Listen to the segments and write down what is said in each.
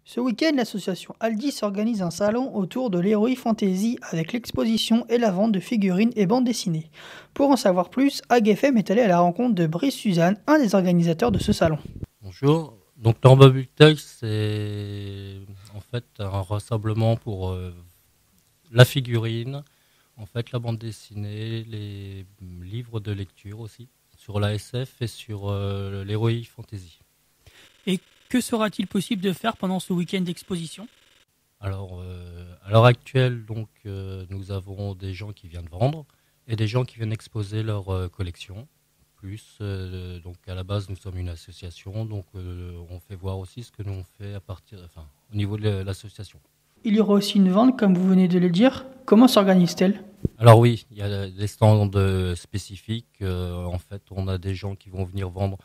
Ce week-end, l'association Aldis organise un salon autour de l'Heroic Fantasy avec l'exposition et la vente de figurines et bandes dessinées. Pour en savoir plus, AgFM est allé à la rencontre de Brice Suzanne, un des organisateurs de ce salon. Bonjour. Donc Norma Bultec, c'est en fait un rassemblement pour la figurine, en fait la bande dessinée, les livres de lecture aussi, sur la SF et sur l'Heroic Fantasy. Et que sera-t-il possible de faire pendant ce week-end d'exposition? Alors à l'heure actuelle, donc nous avons des gens qui viennent vendre et des gens qui viennent exposer leur collection. Plus donc à la base nous sommes une association, donc on fait voir aussi ce que nous on fait au niveau de l'association. Il y aura aussi une vente, comme vous venez de le dire. Comment s'organise-t-elle? Alors oui, il y a des stands spécifiques. En fait, on a des gens qui vont venir vendre,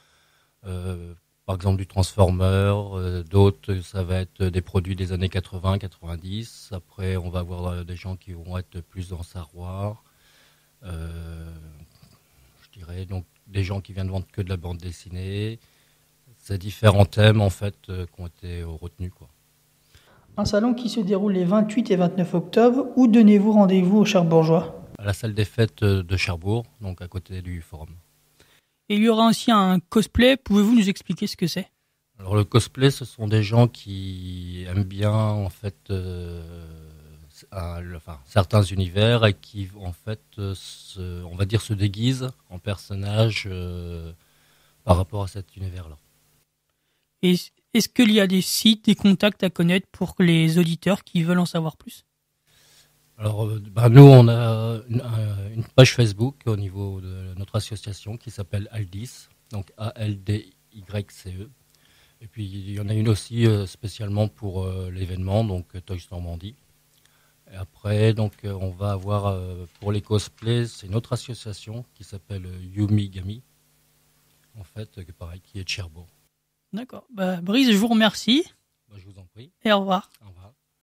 par exemple du Transformer. D'autres, ça va être des produits des années 80, 90. Après, on va avoir des gens qui vont être plus dans Star Wars. Je dirais donc des gens qui viennent vendre que de la bande dessinée. C'est différents thèmes en fait qui ont été retenus quoi. Un salon qui se déroule les 28 et 29 octobre. Où donnez-vous rendez-vous aux Cherbourgeois? À la salle des fêtes de Cherbourg, donc à côté du forum. Et il y aura aussi un cosplay. Pouvez-vous nous expliquer ce que c'est? Alors le cosplay, ce sont des gens qui aiment bien en fait certains univers et qui en fait on va dire se déguisent en personnages par rapport à cet univers-là. Et est-ce qu'il y a des sites, des contacts à connaître pour les auditeurs qui veulent en savoir plus? Alors nous on a une page Facebook au niveau de notre association qui s'appelle Aldis, donc ALDYCE. Et puis il y en a une aussi spécialement pour l'événement, donc Toys Normandie. Et après, donc on va avoir pour les cosplays, c'est une autre association qui s'appelle Yumigami, en fait, pareil, qui est de Cherbourg. D'accord. Brice, je vous remercie Je vous en prie. et au revoir. Au revoir.